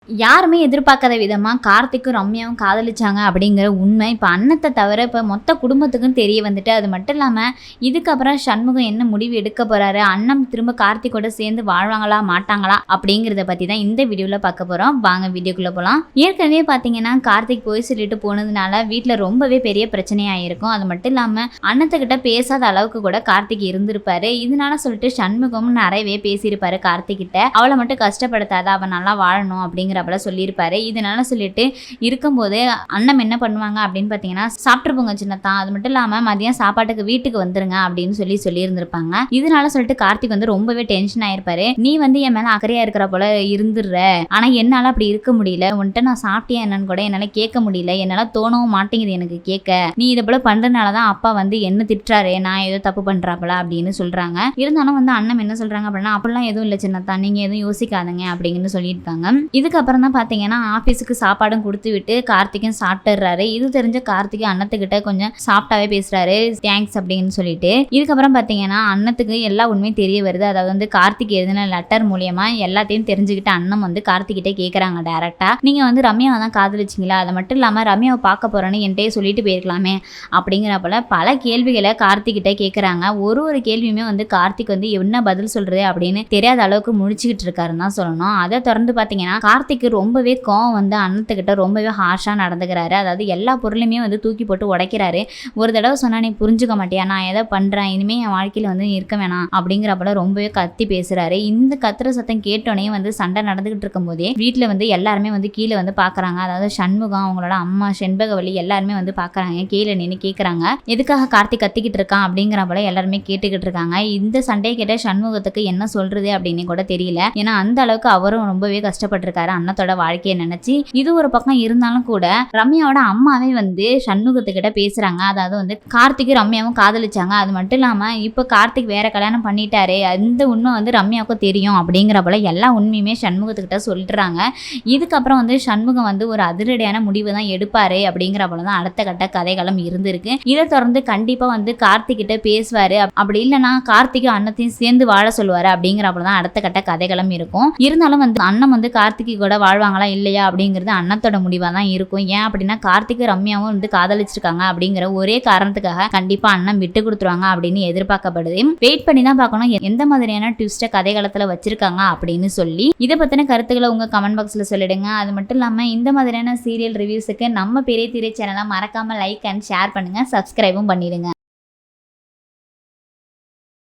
யாருமே எதிர்பார்க்காத விதமா கார்த்திக்கும் ரம்யாவும் காதலிச்சாங்க அப்படிங்கிற உண்மை இப்போ அன்னத்தை தவிர இப்போ மொத்த குடும்பத்துக்கும் தெரிய வந்துட்டு. அது மட்டும் இல்லாமல் இதுக்கப்புறம் சண்முகம் என்ன முடிவு எடுக்க போறாரு, அண்ணன் திரும்ப கார்த்திகோட சேர்ந்து வாழ்வாங்களா மாட்டாங்களா அப்படிங்கிறத பற்றி தான் இந்த வீடியோவில் பார்க்க போகிறோம். வாங்க வீடியோக்குள்ளே போகலாம். ஏற்கனவே பார்த்தீங்கன்னா கார்த்திக் போய் சொல்லிட்டு போனதுனால வீட்டில் ரொம்பவே பெரிய பிரச்சனையாக இருக்கும். அது மட்டும் இல்லாமல் அண்ணத்துக்கிட்ட பேசாத அளவுக்கு கூட கார்த்திக் இருந்திருப்பாரு. இதனால சொல்லிட்டு சண்முகம் நிறையவே பேசியிருப்பாரு கார்த்திகிட்ட. அவளை மட்டும் கஷ்டப்படுத்தாத, அவன் நல்லா வாழணும் அப்படிங்கிற சொல்லியிருப்பாரு. இதனால சொல்லிட்டு இருக்கும்போது அண்ணன் என்ன பண்ணுவாங்க அப்படின்னு பார்த்தீங்கன்னா, சாப்பிட்டு போங்க சின்னத்தான், அது மட்டும் இல்லாமல் மதியம் சாப்பாட்டுக்கு வீட்டுக்கு வந்துருங்க அப்படின்னு சொல்லியிருந்திருப்பாங்க. இதனால சொல்லிட்டு கார்த்திக் வந்து ரொம்பவே டென்ஷன் ஆயிருப்பாரு. நீ வந்து என் மேல அக்கறையா இருக்கிற போல இருந்துடுற, ஆனா என்னால அப்படி இருக்க முடியல, உன்கிட்ட நான் சாப்பிட்டியா என்னன்னு கூட என்னால கேட்க முடியல, என்னால தோணவும் மாட்டேங்குது எனக்கு கேட்க, நீ இதை போல பண்றதுனாலதான் அப்பா வந்து என்ன திட்டுறாரு, நான் ஏதோ தப்பு பண்றாப்பல அப்படின்னு சொல்றாங்க. இருந்தாலும் வந்து அண்ணன் என்ன சொல்றாங்க அப்படின்னா, அப்படிலாம் எதுவும் இல்லை சின்னத்தான், நீங்க எதுவும் யோசிக்காதங்க அப்படின்னு சொல்லியிருக்காங்க. இதுக்கப்புறம் தான் பார்த்தீங்கன்னா ஆஃபீஸுக்கு சாப்பாடும் கொடுத்து விட்டு கார்த்திக்கும் சாப்பிட்டுறாரு. இது தெரிஞ்ச கார்த்திக் அண்ணத்துக்கிட்ட கொஞ்சம் சாஃப்டாவே பேசுறாரு, தேங்க்ஸ் அப்படின்னு சொல்லிட்டு. இதுக்கப்புறம் பார்த்தீங்கன்னா அண்ணத்துக்கு எல்லா உண்மையும் தெரிய வருது. அதாவது வந்து கார்த்திக் எழுதின லெட்டர் மூலியமா எல்லாத்தையும் தெரிஞ்சுக்கிட்டு அண்ணன் வந்து கார்த்திகிட்ட கேட்குறாங்க டைரக்டா, நீங்க வந்து ரம்யாவை தான் காதலிச்சிங்களா, அது மட்டும் இல்லாமல் ரம்யாவை பார்க்க போறேன்னு என்கிட்டயே சொல்லிட்டு போயிருக்கலாமே அப்படிங்கிறப்பல பல கேள்விகளை கார்த்திகிட்ட கேட்குறாங்க. ஒரு கேள்வியுமே வந்து கார்த்திக் வந்து என்ன பதில் சொல்றது அப்படின்னு தெரியாத அளவுக்கு முடிச்சுக்கிட்டு இருக்காருன்னு தான் சொல்லணும். அதை தொடர்ந்து பார்த்தீங்கன்னா கார்த்திக் ரொம்பவே கோவம் வந்து அண்ணத்துக்கிட்ட ரொம்பவே ஹார்ஷாக நடந்துக்கிறாரு. அதாவது எல்லா பொருளையுமே வந்து தூக்கி போட்டு உடைக்கிறாரு. ஒரு தடவை சொன்னா நீ புரிஞ்சுக்க மாட்டியா, நான் எதை பண்றேன், இனிமே என் வாழ்க்கையில வந்து இருக்க வேணாம் அப்படிங்கிறப்பல ரொம்பவே கத்தி பேசுறாரு. இந்த கத்துற சத்தம் கேட்டோடனே வந்து சண்டை நடந்துகிட்டு இருக்கும் போதே வீட்டுல வந்து எல்லாருமே வந்து கீழே வந்து பாக்குறாங்க. அதாவது சண்முகம், அவங்களோட அம்மா செண்பகவல்லி எல்லாருமே வந்து பாக்குறாங்க. கீழே நின்று கேட்கறாங்க, எதுக்காக கார்த்திக் கத்திக்கிட்டு இருக்கான் அப்படிங்கிறப்பல எல்லாருமே கேட்டுக்கிட்டு இருக்காங்க. இந்த சண்டையை கேட்ட சண்முகத்துக்கு என்ன சொல்றது அப்படின்னு கூட தெரியல. ஏன்னா அந்த அளவுக்கு அவரும் ரொம்பவே கஷ்டப்பட்டிருக்காரு அண்ணத்தோட வாழ்க்கையை நினைச்சு. இது ஒரு பக்கம் இருந்தாலும் கூட ரம்யாவோட அம்மாவே வந்து சண்முகத்துக்கிட்ட பேசுறாங்க. அதாவது வந்து கார்த்திக் ரம்யாவும் காதலிச்சாங்க, அது மட்டும் இல்லாம இப்ப கார்த்திக் வேற கல்யாணம் பண்ணிட்டாரு, அந்த உண்மை வந்து ரம்யாவுக்கும் தெரியும் அப்படிங்கிறப்பல எல்லா உண்மையுமே சண்முகத்துக்கிட்ட சொல்லிடுறாங்க. இதுக்கப்புறம் வந்து சண்முகம் வந்து ஒரு அதிரடியான முடிவு தான் எடுப்பாரு அப்படிங்கிறப்பலதான் அடுத்த கட்ட கதைகளும் இருந்திருக்கு. இதை தொடர்ந்து கண்டிப்பா வந்து கார்த்திக் கிட்ட பேசுவாரு, அப்படி இல்லைன்னா கார்த்திக் அண்ணத்தையும் சேர்ந்து வாழ சொல்லுவாரு அப்படிங்கிறப்பலதான் அடுத்த கட்ட கதைகளும் இருக்கும். இருந்தாலும் வந்து அண்ணன் வந்து கார்த்திக் கூட வாழ்வாங்களா இல்லையா அப்படிங்கிறது அண்ணத்தோட முடிவா தான் இருக்கும். ஏன் அப்படின்னா கார்த்திக் ரம்யாவும் வந்து காதலிச்சிருக்காங்க அப்படிங்கிற ஒரே காரணத்துக்காக கண்டிப்பா அண்ணன் விட்டு கொடுத்துருவாங்க அப்படின்னு எதிர்பார்க்கப்படுது. வெயிட் பண்ணி தான் பார்க்கணும் எந்த மாதிரியான ட்விஸ்ட கதைகளத்துல வச்சிருக்காங்க அப்படின்னு சொல்லி. இதை பத்தின கருத்துக்களை உங்க கமெண்ட் பாக்ஸ்ல சொல்லிடுங்க. அது மட்டும் இல்லாம இந்த மாதிரியான சீரியல் ரிவ்யூஸுக்கு நம்ம பெரிய திரை சேனலை மறக்காம லைக் அண்ட் ஷேர் பண்ணுங்க, சப்ஸ்கிரைபும் பண்ணிடுங்க.